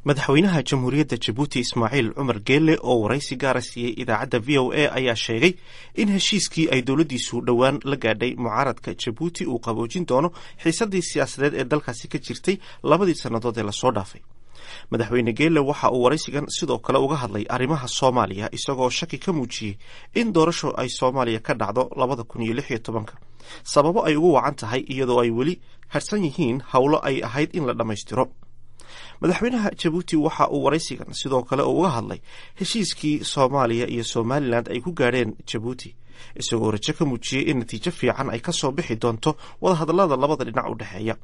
madaxweynaha jamhuuriyadda Jabuuti Ismaaciil Cumar Geelle oo waraysi gaar ah siiyay idaacadda VOA ayaa sheegay in heshiiskii ay dowladdiisu dhowaan la gaadhay mucaaradka Jabuuti uu qaboojin doono xiisadii siyaasadeed ee dalkaasi ka jirtay labadii sannadood ee lasoo dhaafay. madaxweyne Geelle waxa uu waraysigan sidoo kale uga hadlay arrimaha Soomaaliya isagoo shaki ka muujiyay in doorasho ay Soomaaliya ka dhacdo 2016 sababo ay ugu wacan tahay iyadoo ay weli harsan yihiin hawlo ay ahayd in la dhammaystiro. madaxweynaha Jabuuti waxa uu waraysigan sidoo kale uga hadlay heshiiskii Soomaaliya iyo Somaliland ay ku gaadheen Jabuuti isagoo rajo ka muujiyay in natiijo fiican ay ka soo bixi doonto wada hadallada labada dhinac u dhaxeeya.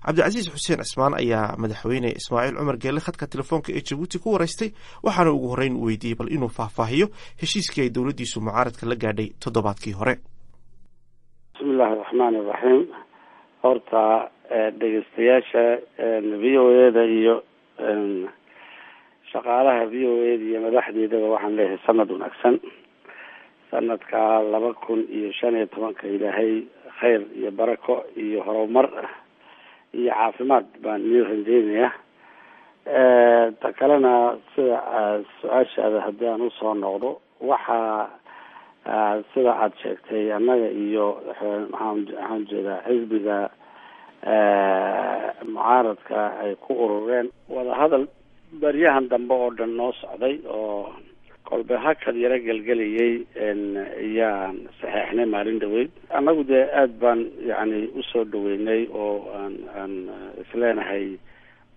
cabdicasiis xuseen cismaan ayaa madaxweyne Ismaaciil Cumar Geelle khadka telefoonka ee Jabuuti ku waraystay waxaana ugu horreyn weydiiyey bal inuu faahfaahiyo heshiiskii ay dowladdiisu mucaaradka la gaadhay toddobaadkii hore. bismillaahi raxmaani raxiim. horta dhegeystayaasha VOA-da iyo shaqaalaha VOA-da iyo madaxdeedaba waxaan leeyahay sanad wanaagsan. sanadka 2015 ilaahay khayr iyo barako iyo horumar iyo caafimaad baan idin rajeynayaa. ta kalena sida su-aashaada haddii aan usoo noqdo waxaa sida aada sheegtay annaga iyo waxaan jeedaa xisbiga mucaaradka ay ku urureen wadahadal baryahan dambe oo dhan noo socday oo kolbe hakad yaro gelgelayay ayaan saxeexnay maalin dhaweyd. annagu dee aada baan yani usoo dhaweynay oo aan isleenahay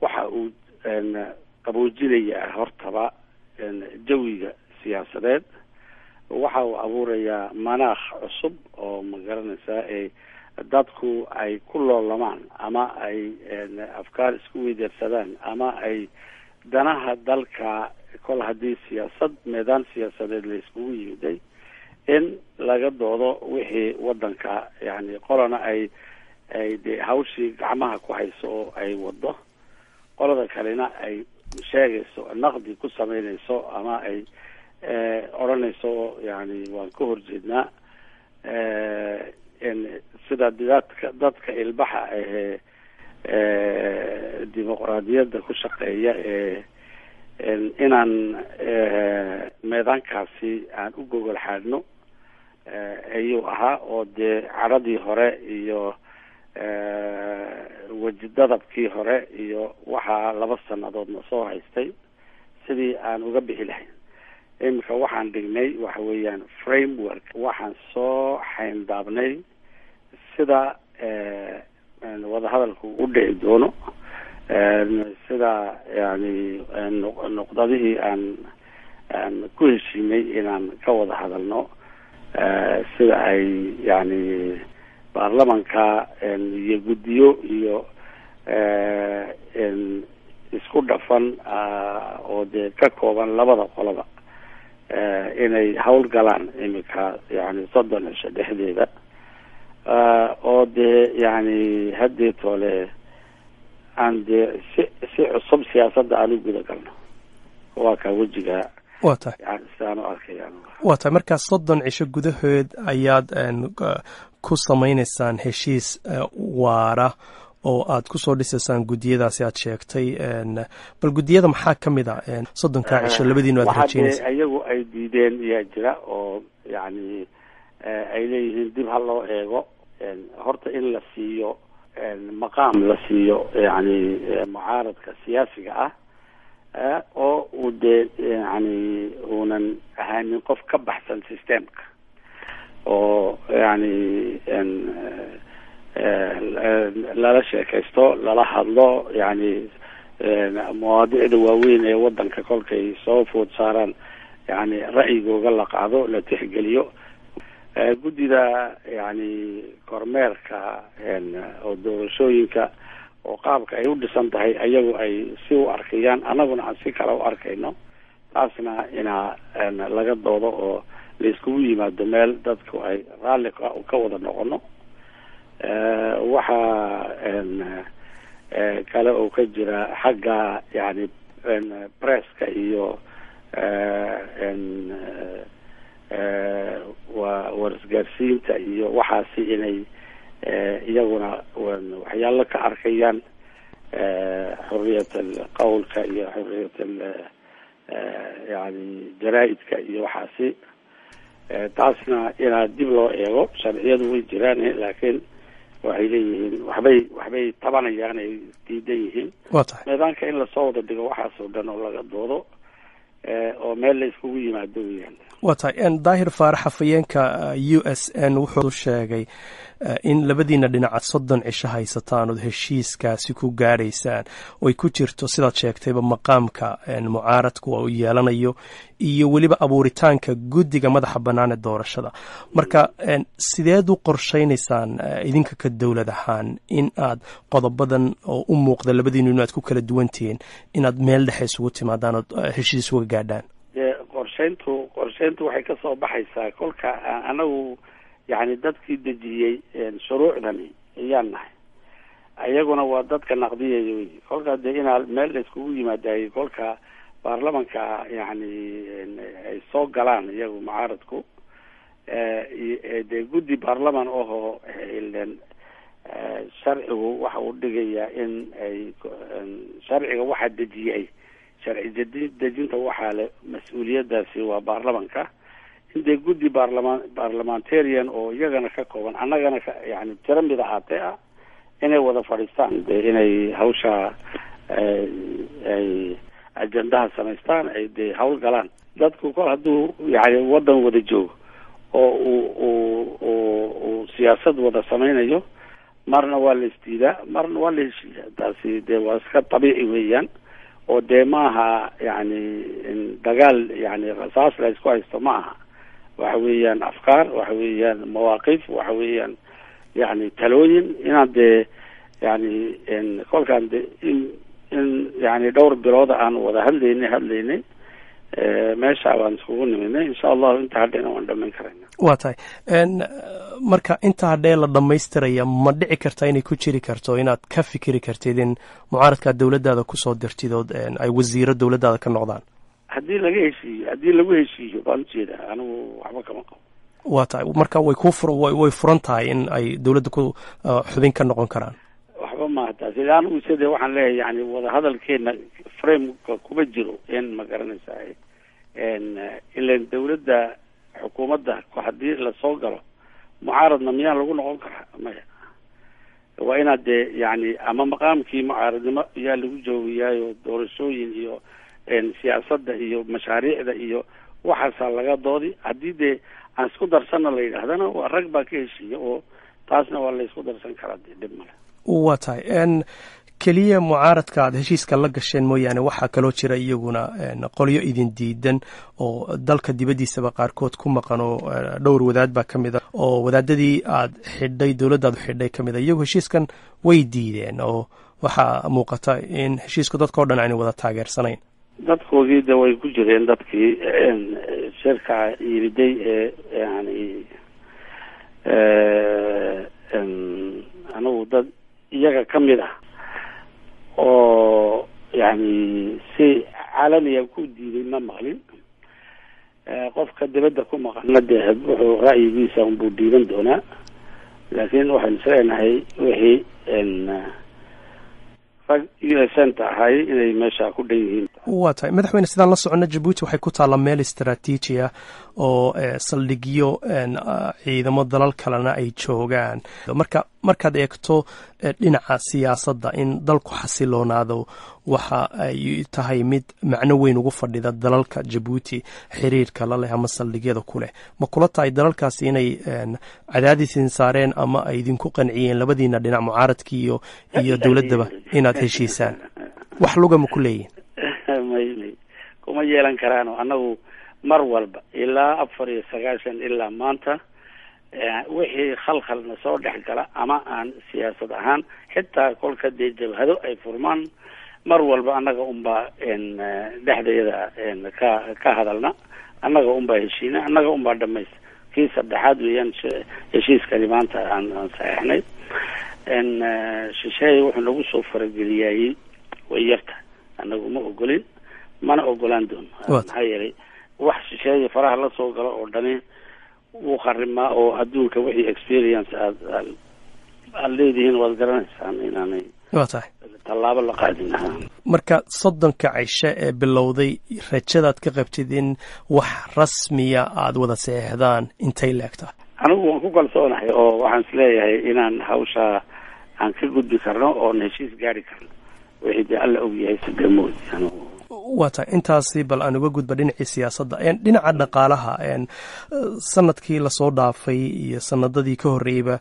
waxa uu qaboojinaya hortaba jawiga siyaasadeed. waxa uu abuurayaa manaakh cusub oo magaranaysaa ee dadku ay ku loolamaan ama ay afkaar isku weydaarsadaan ama ay danaha dalka kol haddii siyaasad meedaan siyaasadeed la iskugu yimiday in laga doodo wixii wadanka yani qolana ay dee hawshii gacmaha ku hayso oo ay wado, qolada kalena ay sheegayso naqdi ku sameynayso ama ay odhanayso yani waan ka horjeednaa sida dadka ilbaxa ahee dimuqraadiyadda ku shaqeeya inaan meedaankaasi aan u gogol xaadhno ayuu ahaa oo dee cadhadii hore iyo wejidadabkii hore iyo waxaa 2 sannadoodna soo haystay sidii aan uga bixi lahayn. iminka waxaan dhignay waxa weeyaan framework, waxaan soo xayndaabnay sida wadahadalku u dhici doono, sida yani nuqdadihii aan ku heshiinay inaan ka wada hadalno, sida ay yani baarlamanka iyo guddiyo iyo isku dhafan oo dee ka kooban labada qoloba inay hawlgalaan iminka yani 30 cisho dhexdeeda oo dee yani haddii toole aan dee si cusub siyaasadda aan u guda galno. waa kaa wejiga waa tahay sidaan u arkayaan. waa tahay markaas 30 cisho gudahood ayaad ku samaynaysaan heshiis waara oo aad ku soo dhisaysaan guddiyadaasi aad sheegtay. bal guddiyada maxaa ka mid ah 30 cisho labadiinu aad rajeynaysaa? iyagu ay diideen ayaa jira oo yani ay leeyihiin dib ha loo eego horta in la siiyo maqaam la siiyo yani mucaaradka siyaasiga ah oo uu dee yani uunan ahaanin qof ka baxsan systemka oo yani lala sheekaysto, lala hadlo, yani mawaadicda waaweyn ee wadanka kolkay soo food saaraan yani ra'yigooga la qaado, la tixgeliyo. guddida yani kormeerka oo doorashooyinka oo qaabka ay u dhisan tahay ayagu ay si u arkayaan, annaguna aan si kale u arkayno. taasna inaa laga doodo oo la iskugu yimaado meel dadku ay raalli ka wada noqono. waxaa kale oo ka jira xagga yani presska iyo warisgaarsiinta iyo waxaasi inay iyaguna waxyaalo ka arkayaan xurriyat alqawlka iyo xurriyat yani jaraa'idka iyo waxaasi taasna inaa dib loo eego sharciyadu way jiraan laakiin waxay leeyihiin waxbay tabanayaan ay diidan yihiin meedaanka in lasoo wada dhigo waxaasoo dhan oo laga doodo oo meel la iskugu yimaado weyaan waa tahay daahir faarax hafayeenka USN wuxuu sheegay in labadiina dhinaca 30 cisho haysataan oo heshiiskaasi ku gaaraysaan oo ay ku jirto sidaad sheegtayba maqaamka mucaaradku uu yeelanayo iyo weliba abuuritaanka guddiga madaxa bannaan ee doorashada marka sideed u qorshaynaysaan idinka ka dowlad ahaan in aad qodobadan oo u muuqda labadiina inaad ku kala duwantihiin inaad meel dhexe isugu timaadaan oo heshiis uga gaadhaan qorshayntu waxay ka soo baxaysaa kolka anagu yani dadkii dejiyey shuruucdani ayaan nahay ayaguna waa dadka naqdiyaya wey kolkaa dee inaa meel la iskugu yimaadaayey kolka baarlamanka yani ay soo galaan iyagu mucaaradku dee guddi baarlaman ohoo sharcigu waxa uu dhigayaa in ay sharciga waxaa dejiyay sharci dejinta waxaa le mas-uuliyadaasi waa baarlamanka in dee guddi barlamentarian oo iyagana ka kooban annagana yani tiro mid ahaatee ah inay wada fadhiistaan dee inay hawsha ay ajendaha samaystaan ay dee hawl galaan dadku kol hadduu yani waddan wada joogo oo uu siyaasad wada samaynayo marna waa la isdiidaa marna waa la heshiiyaa taasi dee waa iska tabiici weeyaan oo dee maaha yani dagaal yani rasaas la isku haysto ma aha waxa weeyaan afkaar waxa weeyaan mawaaqif waxa weeyaan yani talooyin inaan dee yani kolkaan de in yani dhowr bilooda aan wada hadlaynay meesha baan iskugu niminay insha allahu inta hadhayna waan dhamayn karayna waa tahay marka inta hadhee la dhamaystiraya ma dhici karta inay ku jiri karto inaad ka fikiri kartid in mucaaradkaa dowladdaada kusoo dirtid oo ay wasiiro dowladdaada ka noqdaan haddii lagu heshiiyo baan ujeeda anigu waxba kama qabo waa tahay marka way furan tahay in ay dowladda ku xubin ka noqon karaan waxba maaha taasi anigu side waxaan leeyahay yani wadahadalkeena frameka kuma jiro in ma garanaysaa ilan dawladda xukuumadda haddii lasoo galo mucaaradna miyaan lagu noqon karaa maya waa inaad dee yani ama maqaamkii mucaaradnimo ayaa lagu joogayaayo doorashooyin iyo siyaasadda iyo mashaariicda iyo waxaasaa laga doodi haddii dee aan isku darsana la yidhaahdana waa rag baa ka heshiiya oo taasna waa la isku darsan karaa dee dhib male waa tahay keliya mucaaradka aad heshiiska la gasheen mooyaane waxaa kaloo jira iyaguna qolyo idin diidan oo dalka dibaddiisaba qaarkood ku maqan oo dhowr wadaad baa ka mid a oo wadaadadii aad xidhay dowladdaadu xidhay ka mid a iyagu heshiiskan way diideen oo waxaa muuqata in heshiisku dadka o dhan aanay wada taageersanayn dadkoodii de way ku jireen dadkii shirka yiriday ee yani anigu dad iyaga ka mid ah oo yani si caalamiya ku diiday ma maqlin qofka dibadda ku maqana dee wuxuu ra'yigiisa unbuu diidan doonaa laakiin waxaan isleenahay wixii rag USNta ahay inay meesha ku dhan yihiin waa tahay madaxweyne sidaan la socono Djibouti waxay ku taalla meel istaraatiiji ah oo saldhigyo ciidamo dalal kalena ay joogaan markaad eegto dhinaca siyaasadda in dalku xasiloonaado waxa ay tahay mid macno weyn ugu fadhida dalalka Djibouti xiriirka la leh ama saldhigyada ku leh ma kula tahay dalalkaasi inay cadaadisin saareen ama ay idinku qanciyeen labadiina dhinac mucaaradkii iyo dowladdaba inaad heshiisaan wax luga ma ku leeyihin kuma yeelan karaano annagu mar walba ilaa 94 ilaa maanta wixii khalkhalna soo dhex gala ama aan siyaasad ahaan xitaa kolka dee jabhado ay furmaan mar walba annaga unbaa dhexdeeda ka hadalna annaga unbaa heshiina annaga unbaa dhamaysta kii saddexaad weeyaan heshiiskani maanta aan saxeexnay shisheeye wuxuu nagu soo farageliyayey way yarta annagu ma ogolin mana ogolaan doono maxaa yeelay wax shisheeye faraha la soo galo oo dhani wuu kharimaa oo adduunka wixii experience aad leedihiin waad garanaysaan inaanay tallaabo la qaadin lahaa. marka 30 cisho ee bilowday rajadaad ka qabtid in wax rasmiya aad wada saxeexdaan intay leegtaa? anigu waan ku kalsoonahay oo waxaan isleeyahay inaan hawsha aan ka gudbi karno oo heshiis gaari karno wixii dee alla og yahay sidamood. waata intaasi bal aan uga gudba dhinacii siyaasadda. dhinaca dhaqaalaha sanadkii lasoo dhaafay iyo sanadadii ka horreeyba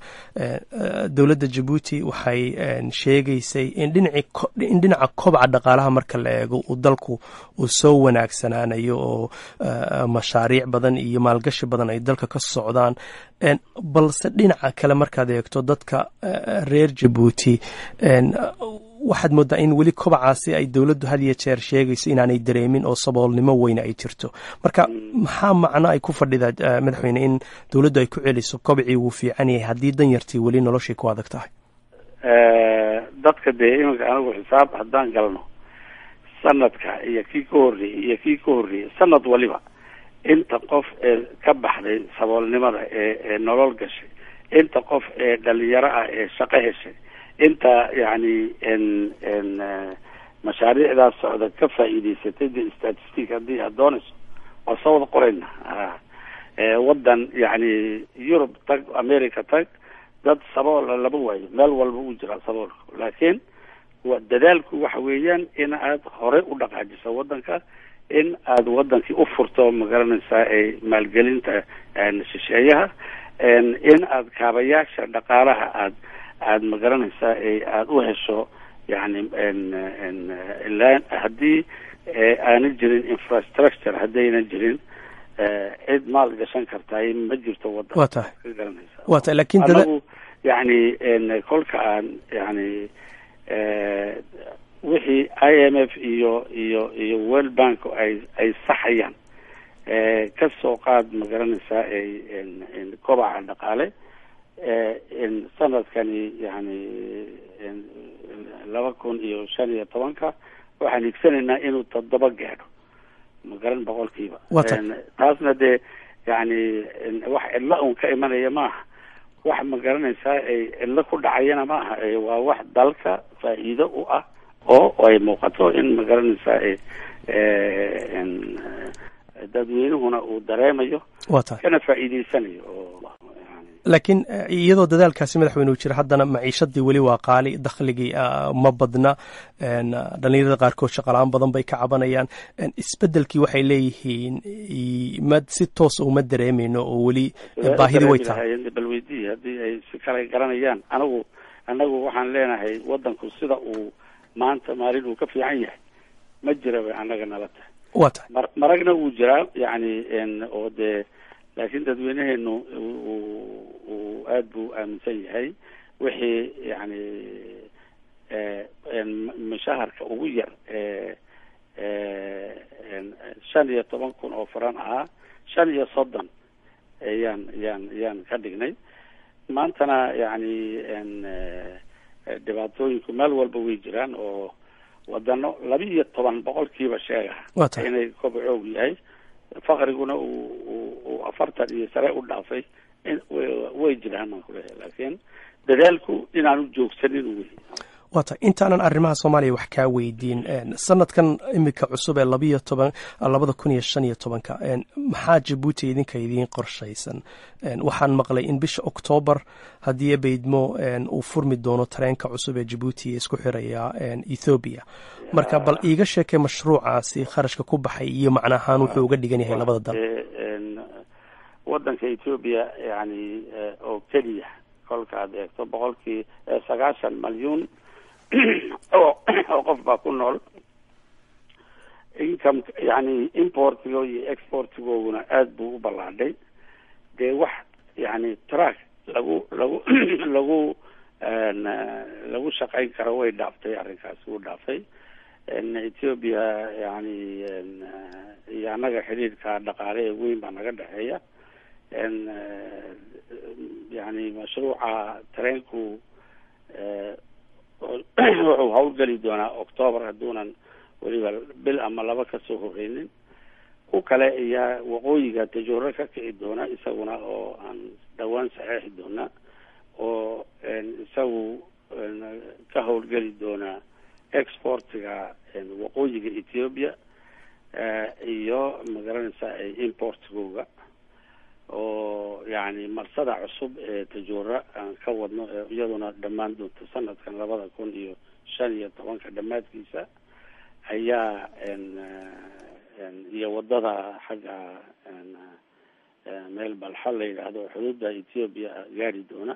dowladda Djibouti waxay sheegaysay in dhinaca kobca dhaqaalaha marka la eego uu dalku uu soo wanaagsanaanayo oo mashaariic badan iyo maalgashi badan ay dalka ka socdaan. balse dhinaca kale markaad eegto dadka reer Djibouti waxaad moodaa in weli kobacaasi ay dowladdu had iyo jeer sheegayso inaanay dareemin oo saboolnimo weyne ay jirto. marka maxaa macno ay ku fadhidaa madaxweyne in dowladdu ay ku celiso kobcii wuu fiican yahay haddii danyartii weli noloshii ku adag tahay? dadka dee iminka anigu xisaab haddaan galno sanadka iyo kii ka horreeyey sanad waliba inta qof ee ka baxday saboolnimada ee nolol gashay, inta qof ee dhalinyaro ah ee shaqo heshay, inta yani mashaariicdaas socda ka faa'iidaysatay de statistic haddii aad doonayso waa soo wada qorayna. wadan yani Yurub tag, America tag, dad sabool laba waayo, meel walba uu jira saboolka. laakiin dadaalku waxa weeyaan in aad hore u dhaqaajiso wadanka, in aad wadankii u furto magaranaysaa ay maalgelinta shisheeyaha, in aad kaabayaasha dhaqaalaha aad magaranaysaa aad u hesho yani ilaa haddii aanay jirin infrastructure, haddayna jirin cid maal gashan kartaa ma jirto wadan. waa tahay laakiin anagu yani kolka aan yani wixii IMF iyo World Bank ay saxayaan ka soo qaad magaranaysaa kobaca dhaqaale sanadkani yani 2015 waxaan higsanaynaa inuu 7 gaadho magaran boqolkiiba. taasna dee yani wax cidla un ka imanaya maaha, wax magaranaysaa ay cidla ku dhacayana maaha, waa wax dalka faa'iido u ah oo ay muuqato in magaranaysaa dadweynuhuna uu dareemayo kana faa'iidaysanayo. laakiin iyadoo dadaalkaasi madaxweyne uu jira haddana maciishadii weli waa qaali, dakhligii ma badna, dhalinyarada qaarkood shaqalaan badan bay ka cabanayaan. isbedelkii waxay leeyihiin si toos uma dareemayno oo weli baahidi way tahay. bal weydii haddii ay si kale garanayaan. anagu waxaan leenahay wadanku sida uu maanta maalin uu ka fiican yahay ma jira bay anaga nala tahay. waa tahay maragna uu jiraa yani oo dee laakiin dadweynaheenu uu aad buu aaminsan yahay wixii yani mushaharka ugu yar 15,000 oo faran ahaa 35 ayaan ka dhignay. maantana yani dhibaatooyinku meel walba way jiraan oo wadano 12% sheega inay kobcoog yahay, faqriguna uu 40 iyo sare u dhaafay way jiraan ma kule. laakiin dadaalku inaanu joogsanin wey. waata intaanan arrimaha Soomaaliya wax ka weydiin sanadkan imika cusub ee 2015 maxaa Djibouti idinka idin qorshaysan? waxaan maqlay in bisha October haddii baydmo uu furmi doono tareenka cusub ee Djibouti isku xiraya Ethiopia. marka bal iiga sheekay mashruucaasi kharashka ku baxay iyo macnahaan wuxuu uga dhigan yahay labada dal. wadanka Ethiopia yani oo kaliya kolka aad eegto 90 malyan oo qof baa ku nool. income yani importigo iyo exportiguna aad buu u balaadhay. dee wax yani track lagu shaqayn karo way dhaaftay, arrinkaas wuu dhaafay. Ethiopia yani iyo anaga xiriirka dhaqaale ee weyn baa naga dhexeeya. yani mashruuca tareenku wuxuu hawlgeli doonaa October hadduunan weliba bil ama 2 ka soo horeynin. ku kale ayaa waqooyiga tajooro ka kici doona isaguna oo aan dhawaan saxiix doona oo isagu ka howlgeli doona exportiga waqooyiga Ethiopia iyo magaranaysa importgooga oo yani marsada cusub ee Tajoora aan ka wadno iyaduna dhammaan doonto sanadkan 2015 dhamaadkiisa ayaa iyo wadada xagga meel balxal la yiraahdo xuduudda Ethiopia gaari doona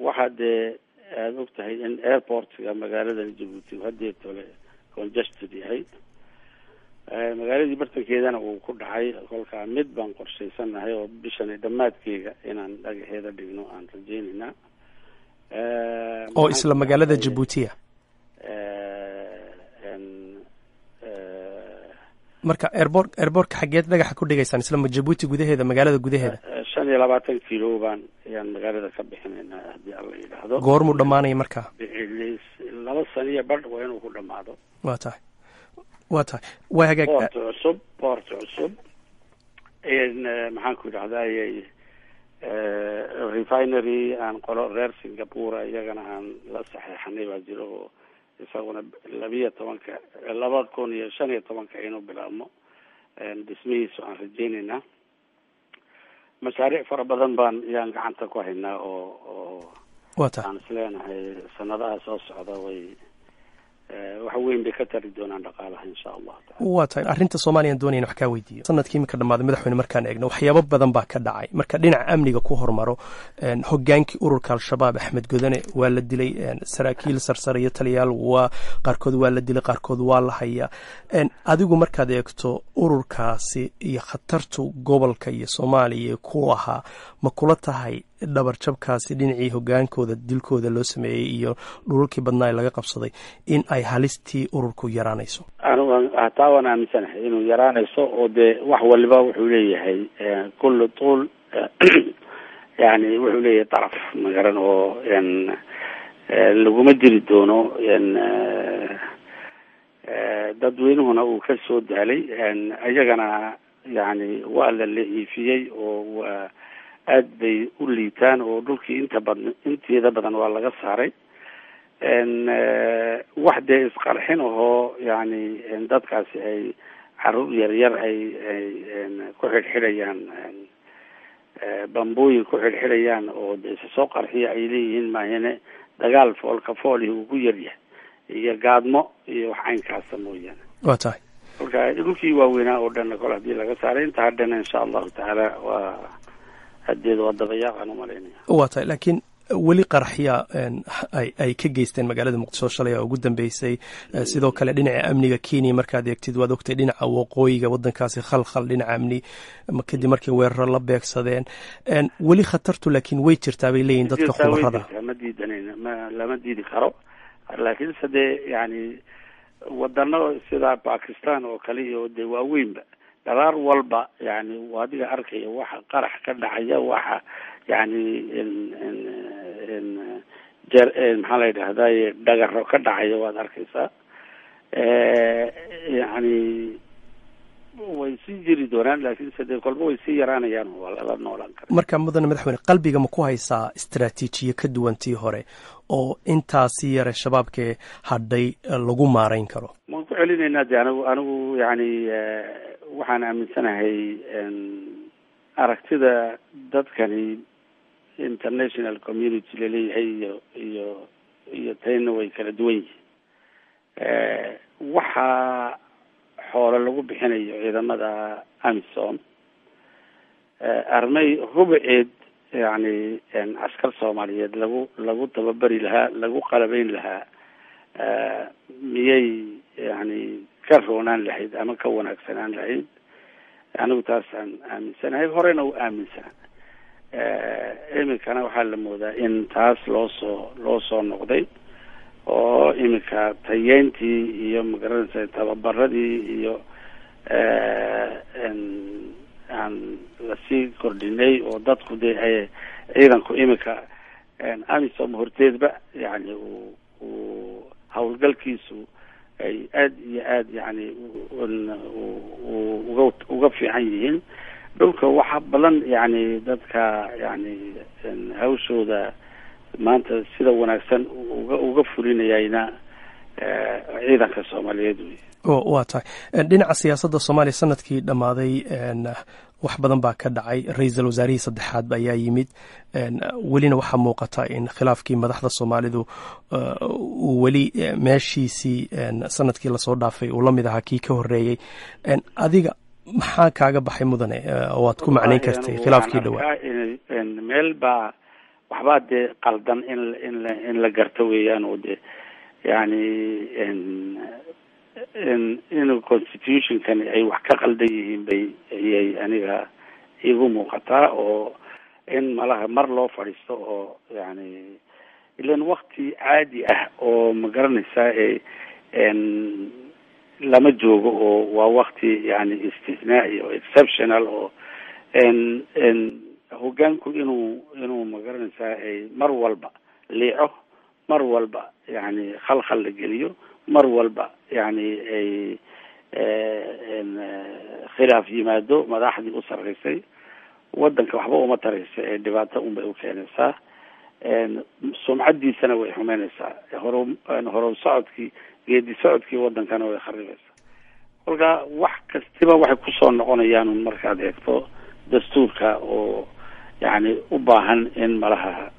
waxa aad ogtahay in airportka magaalada Djibouti hadii tole congested yahay magaaladii bartankeedana uu ku dhacay kolka mid baan qorsheysanahay oo bishan dhamaadkeega inaan dhagaxeeda dhigno aan rajeynayna oo isla magaalada Djibouti marka airport xageed dhagaxa ku dhigaysaan isla Djibouti gudaheeda magaalada gudaheeda 25 kilo baan ayaan magaalada ka bixinaynaa hadii alla yiraahdo goormu dhamaanay marka 2 sano bad waa inuu ku dhamaado waa tahay waa hagaag port cusub maxaan ku yiraahdaa refinery aan qolo reer Singapore iyagana aan la saxeexnay waa jiro isaguna 2015 inuu bilaabmo dhismihiisu aan rajeynayna mashaariic fara badan baan yaan gacanta ku haynaa oo aan isleenahay sanadaha soo socda way waxa weyn bay ka tari doonaan dhaqaalaha insha Allah waa tahay arrinta Soomaaliya doonayna wax ka weydiiyo sanadkii imika dhamaaday madaxweyne markaan eegno waxyaabo badan baa ka dhacay marka dhinaca amniga ku hormaro hogaankii ururka al-shabaab Axmed Godane waa la dilay saraakiil sarsare iyo taliyaal waa qaarkood waa la dilay qaarkood waa la hayaa adigu markaad eegto ururkaasi iyo khatartu gobolka iyo Soomaaliya ku ahaa ma kula tahay dhabarjabkaasi dhinacii hogaankooda dilkooda loo sameeyay iyo dhulkii badnaa laga qabsaday in ay halistii ururku yaraanayso hataa waan aaminsanahay inuu yaraanayso oo de wax waliba wuxuu leeyahay kullu tuul yani wuxuu leeyahay taraf magaran oo laguma diri doono dadweynuhuna uu ka soo daalay ayagana yani waa la leefiyey oo aad bay u liitaan oo dhulkii inteeda badan waa laga saaray wax dee isqarxin oo yani dadkaasi ay caruur yaryar ay ku xidhxidhayaan bambooyin ku xidhxidhayaan oo de soo qarxiya ay leeyihiin maahane dagaal foolka fooli uu ku yaryahay iyo gaadmo iyo wax caynkaasa mooyaane waa tahay marka dhulkii waaweynaa oo dhan kol hadii laga saaray inta haddana insha allahu tacaala waa hadeed waa dabayaaqaan umalaynaya waa tahay laakiin weli qaraxya ay ka geysteen magaalada Muqdisho shalay oo ugu dambeysay sidoo kale dhinaca amniga Kenya markaad eegtid waad ogtay dhinaca waqooyiga wadankaasi khalkhal dhinaca amni kadib markii weerar la beegsadeen weli khatartu laakiin way jirtaa bay leeyihiin dadka khubarada lama diidi karo laakiin sade yani wadano sida Pakistan oo kale iyo de waaweynba dagaal walba yani waadiga arkaya waxa qarax ka dhacaya waxa yani maxaa la yidhaahdaa dhagaro ka dhacaya waad arkaysaa yani way sii jiri doonaan laakiin sidee kolba way sii yaraanayaan waa lala noolaan kara marka mudane madaxweyne qalbiga ma ku haysaa istaraatiijiye ka duwantii hore oo intaasi yare shabaabkee hadhay lagu maarayn karo waan ku celinaynaa de anigu yani waxaan aaminsanahay aragtida dadkani international community laleeyahay iyo tayna way kala duwan yihiin waxaa xoolo lagu bixinayo ciidamada AMISOM armay rubuceed yani askar Soomaaliyeed lagu tababari lahaa lagu qalabayn lahaa miyay yani ka roonaan lahayd ama ka wanaagsanaan lahayd anigu taasaan aaminsanahay horena u aaminsanaa iminkana waxaa la moodaa in taas loo soo noqday oo iminka tayeyntii iyo magaranaysa tababaradii iyo aan lasii kordhinay oo dadku dee ay ciidanku iminka AMISOM horteedba yani uu hawlgalkiisu ay aad iyo aad yani uga fiican yihiin dhulka waxa badan yani dadka yani hawshooda maanta sida wanaagsan uga fulinayayna ciidanka Soomaaliyeed waa tahay dhinaca siyaasadda Soomaaliya sanadkii dhamaaday wax badan baa ka dhacay ra'iisul wasaarihii saddexaad ayaa yimid welina waxaa muuqata in khilaafkii madaxda Soomaalidu uu weli meeshiisii sanadkii lasoo dhaafay uu la mid ahaa kii ka horreeyey adiga maxaa kaaga baxay mudane oo aad ku macnayn kartay khilaafkii dhawaa meel baa waxbaa dee qaldan in la garto weeyaan oo dee yani in constitution-kan ay wax ka qaldan yihiin bay ayay aniga igu muuqataa oo in malaha mar loo fadhiisto oo yani ilan waqti caadi ah oo ma garanaysaa lama joogo oo waa waqti yani istisnaa'i oo exceptional oo hoggaanku inuu ma garanaysaa ay mar walba liico mar walba yani khalkhal la geliyo mar walba yani ay khilaaf yimaado madaxdii u sarreysay waddanka waxba uma taraysa ee dhibaato unbay u keenaysaa sumcaddiisana way xumeynaysaa horo socodkii geedi socodkii waddankana way kharibaysaa kolka wax kastiba waxay kusoo noqonayaan un markaad eegto dastuurka oo yani u baahan in malaha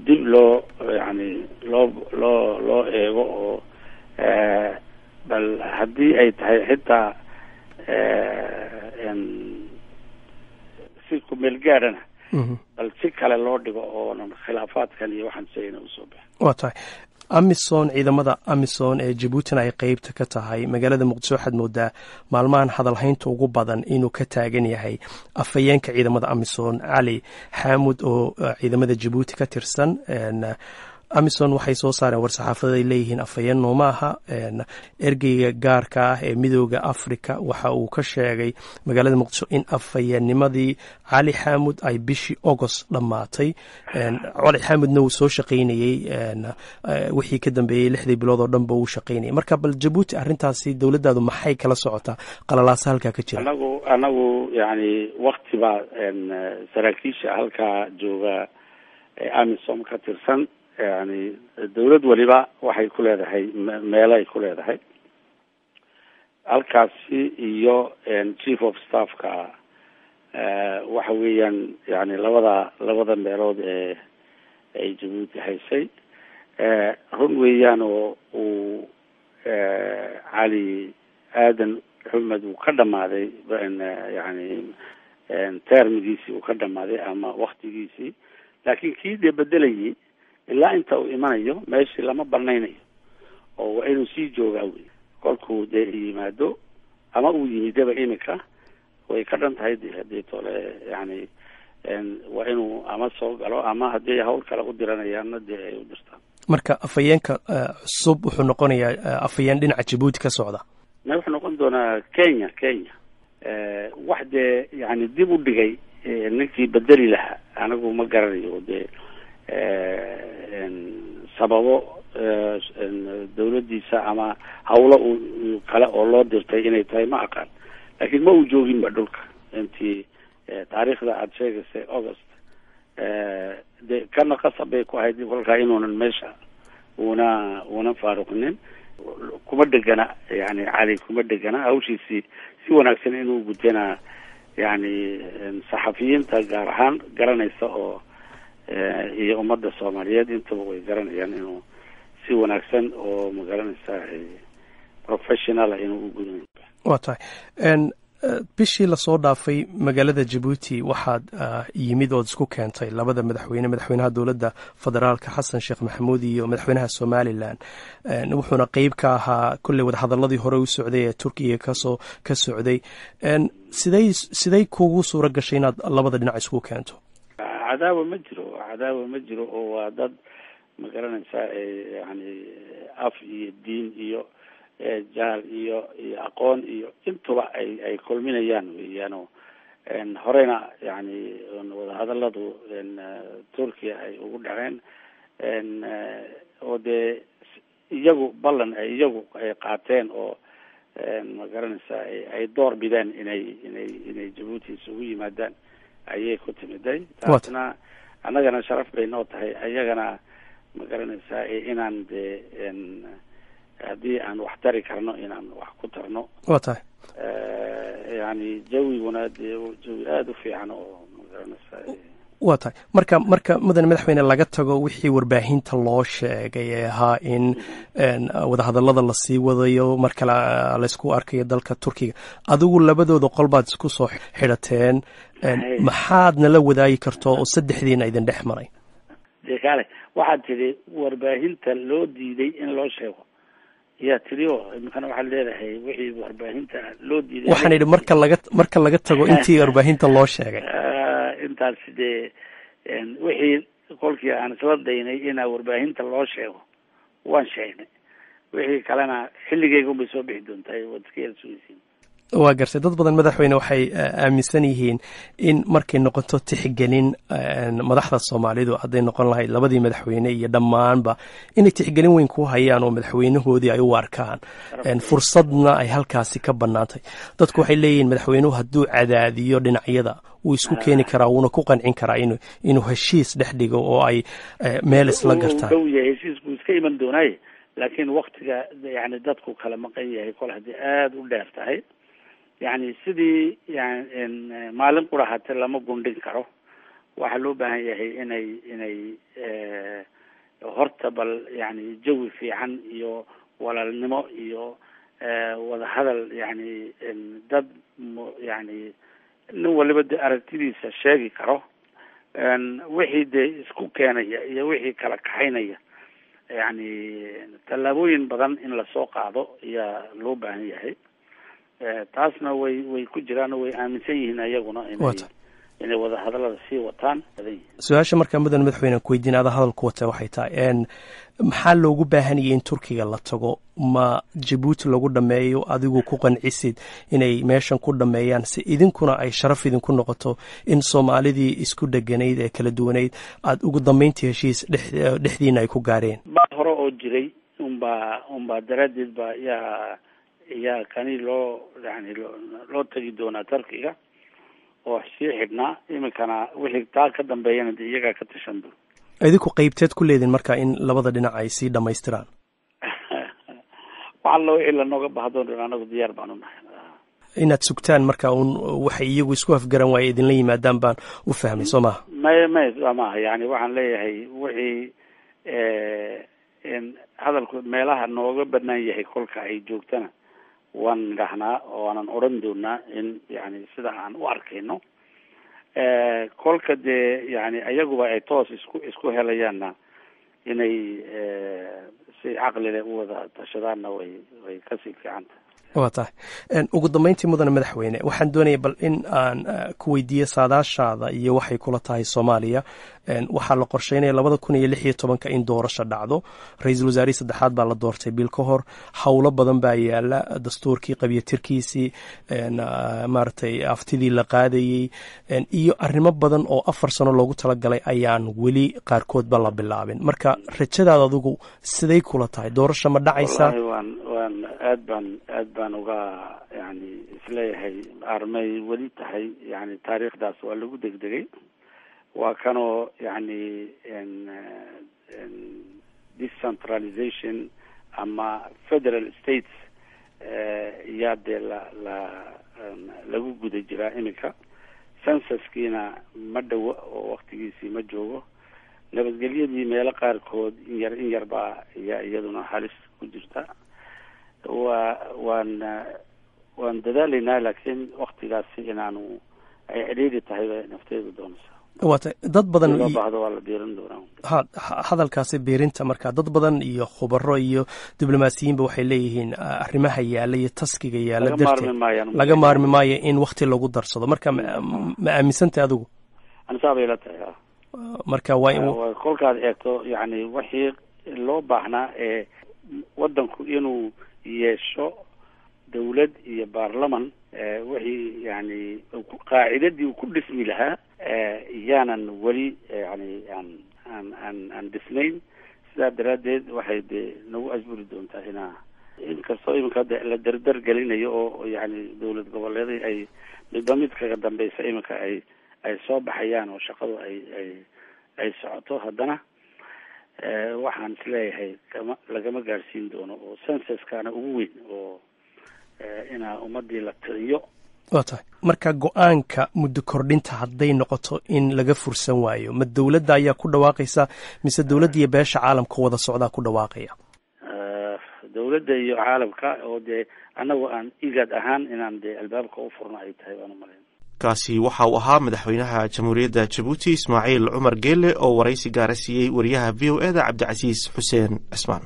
dib loo yani loo eego oo bal haddii ay tahay xitaa si kumeel gaarana bal si kale loo dhigo oonan khilaafaadkan iyo waxaan sayna usoo bixin waa tahay amisom ciidamada amisom ee Djibouti ay qaybta ka tahay magaalada Muqdisho waxaad moodaa maalmahan hadalhaynta ugu badan inuu ka taagan yahay afayeenka ciidamada amisom Ali Xaamud oo ciidamada Djibouti ka tirsan amisom waxay soo saareen war-saxaafada ay leeyihiin afayeen nooma aha ergeyga gaarka ah ee midooda Afrika waxa uu ka sheegay magaalada Muqdisho in afayeennimadii Ali Xaamud ay bishii August dhamaatay Ali Xaamudna uu soo shaqeynayay wixii ka dambeeyay 6 bilood oo dhanba uu shaqeynayay marka bal Djibouti arrintaasi dawladdaadu maxay kala socotaa qalalaasa halka ka jira anagu yani waqti baa saraakiisha halka jooga amisom ka tirsan yani dawlad waliba waxay ku leedahay meelay ku leedahay halkaasi iyo chief of staff-ka waxa weeyaan yani labada meelood ee ay Djibouti haysay run weeyaan oo uu Ali Aadan Xumed uu ka dhamaaday yani termigiisii uu ka dhamaaday ama waqtigiisii laakiin kii dee bedelayay ilaa inta uu imanayo meeshii lama banaynayo oo waa inuu sii joogaa wey kolkuu dee yimaado ama uu yimidaba imika way ka dhan tahay de haddii tole yani waa inuu ama soo galo ama haddii hawl kale u diranayaanna dee ay u dirtaan marka afayeenka cusub wuxuu noqonayaa afayeen dhinaca Djibouti ka socda wuxuu noqon doonaa Kenya wax dee yani dib u dhigay ninkii bedeli lahaa anigu ma garanayo dee sababo dawladdiisa ama hawlo kale oo loo dirtay inay tahay ma aqaan laakiin ma uu jooginba dhulka intii taariikhda aada sheegaysay August de kana qasab bay ku ahayd kolkaa inuunan meesha una faaruqnin kuma dhegana yani cali kuma dhegana hawshiisii si wanaagsan inuu gudana yani saxafiyiinta gaar ahaan garanaysa oo iyo ummadda Soomaaliyeed intaba way garanayaan inuu si wanaagsan oo ma garanaysaa professional inuu u gudanayo waa tahay bishii lasoo dhaafay magaalada Djibouti waxaad yimid oo isku keentay labada madaxweynaha dawladda federaalka Xasan Sheekh Maxamuud iyo madaxweynaha Somaliland wuxuuna qayb ka ahaa kulli wada hadaladii hore u socday ee Turkiga ka socday siday kugu suura gashay inaad labada dhinac isku keento cadaawa ma jiro oo waa dad ma garanaysaa yani af iyo diin iyo jaal iyo aqoon iyo intuba ay kulminayaan weeyaano horena yani wadahadaladu Turkiya ay ugu dhaceen oo dee iyagu ballan ay qaateen oo ma garanaysaa ay door bideen inay Jabuuti isugu yimaadaan ayay ku timiday. taasna annagana sharaf bay noo tahay, ayagana ma garanaysaa inaan de haddii aan wax tari karno inaan wax ku tarno. waa tahay yani jawiguna dee jawi aada u fiican oo ma garanaysaa. waa tahay marka mudane madaxweyne laga tago wixii warbaahinta loo sheegay ee ahaa in wadahadallada lasii wadayo mar kale laysku arkayo dalka Turkiga, adigu labadooda qol baad isku soo xidhateen, maxaad nala wadaagi karto oo saddexdiina idin dhex maray? dee kale waxaad tidhi warbaahinta loo diiday in loo sheego yaa tidhi oo imikana waxaad leedahay wixii warbaahinta loo diiday. waxaan idhi marka laga tago intii warbaahinta loo sheegay intaas dee wixii kolkii aan isla daynay inaa warbaahinta loo sheego waan sheegnay, wixii kalena xilligeyga unbay soo bixi doontaa, waad iska yar sugaysiin. waa garsay. dad badan madaxweyne waxay aaminsan yihiin in markay noqoto tixgelin madaxda Soomaalidu hadday noqon lahayd labadii madaxweyne iyo dhammaanba inay tixgelin weyn ku hayaan oo madaxweynahoodii ay u arkaan fursadna ay halkaasi ka bannaantay. dadku waxay leeyihiin madaxweynuhu hadduu cadaadiyo dhinacyada wuu isku keeni karaa, wuuna ku qancin karaa inuu heshiis dhex dhigo oo ay meel isla gartaan. heshiisku iska iman doonaaye, laakiin waktiga yani dadku kala maqan yahay kol haddii aada u dheer tahay, yani sidii yani maalin qura hate lama gundhin karo. waxaa loo baahan yahay inay horta bal yani jawi fiican iyo walaalnimo iyo wadahadal yani dad yani nin waliba de aragtidiisa sheegi karo, wixii dee isku keenaya iyo wixii kala kaxaynaya yani tallaabooyin badan in lasoo qaado ayaa loo baahan yahay. taasna way ku jiraan oo way aaminsan yihiin ayaguna inay wadahadallada sii wataan. su-aasha markaa mudan madaxweyne ku weydiin ada hadalku wata waxay tahay maxaa loogu baahanayay in Turkiga la tago? ma Jabuuti lagu dhameeyo adigu ku qancisid inay meeshan ku dhameeyaan si idinkuna ay sharaf idinku noqoto in Soomaalidii isku dheganayd ee kala duwanayd aad ugu dambeyntii heshiis dhexdiina ay ku gaareen? ba hore oo jiray unbaa daraaddeed ba yaa kani loo tagi doonaa Turkiga oo sii xidhnaa. iminkana wixii taa ka dambeeyana de iyagaa ka tashan doon. idinku qaybteed ku leedin marka in labada dhinac ay sii dhamaystiraan? waxallo wixii lanooga baahdoon dhan anagu diyaar baan u nahay. inaad sugtaan marka waxay iyagu isku afgaran waaye idinla yimaadaan baan u fahmay soo maha? maaha yani waxaan leeyahay wixii hadalku meelaha nooga banaan yahay kolka ay joogtana waan dhahnaa oo waanan odhan doonaa in yani sida aan u arkayno. kolka dee yani ayaguba ay toos isku helayaanna inay si caqli leh u wada tashadaanna way kasii fiican tahay. waa tahay ugu dambeyntii mudane madaxweyne waxaan doonaya bal in aan ku weydiiyo saadaashaada iyo waxay kula tahay Soomaaliya. waxaa la qorsheynaya 2016 in doorasho dhacdo. ra-iisul wasaarihii saddexaad baa la doortay bil ka hor. howlo badan baa yaala, dastuurkii qabyatirkiisii, maaragtay aftidii la qaadayey iyo arrimo badan oo 4 sano loogu talagalay ayaan weli qaarkoodba la bilaabin. marka rajadaada adigu siday kula tahay? doorasho ma dhacaysaa? waan aad baan uga yani isleeyahay armay weli tahay yani taariikhdaas waa lagu degdegay. waa kanoo yani decentralization ama federal states yaa dee lagu guda jiraa iminka. censuskiina ma dhowo oo waktigiisii ma joogo. nabadgelyadii meelo qaarkood in yar baa ayaa iyaduna halis ku jirta. waan dadaalaynaa, laakiin waktigaasi inaanu ay cidhiidhi tahay bay nafteedu doonaysaa. waata dad badan loo baahdo waa la biirin doonaa. hadalkaasi biirinta marka dad badan iyo khubaro iyo diblomaasiyiinba waxay leeyihiin arrimaha yaala iyo taskiga yaala darteed laga maarmi maayo in wakti lagu darsado. marka ma aaminsantay adigu? anisaabay la tahay. marka waa kolkaad eegto yani wixii loo baahnaa ee wadanku inuu yeesho dawlad iyo baarlaman wixii yani qaacidadii uu ku dhismi lahaa yaanan weli yani aan dhisnayn. sidaa daraaddeed waxay de nagu asburi doontaa inkastoo iminka la dardar gelinayo oo yani dawlad goboleeday ay midba mid kaga dambeysa iminka ay soo baxayaan oo shaqadu ay socoto, haddana waxaan isleeyahay lagama gaarsiin doono oo censuskana ugu weyn oo inaa ummadii la tiriyo. waa tahay marka go-aanka muddo kordhinta hadday noqoto in laga fursan waayo, ma dawladda ayaa ku dhawaaqaysa mise dawladda iyo beesha caalamka wada socdaa ku dhawaaqaya? dawladda iyo caalamka oo dee annagu aan igad ahaan inaan dee albaabka u furno ay tahay baan umalayn. kaasi waxa uu ahaa madaxweynaha jamhuuriyadda Jabuuti Ismaaciil Cumar Geele oo waraysi gaara siiyey wariyaha VOA da Cabdicasiis Xuseen Cismaan.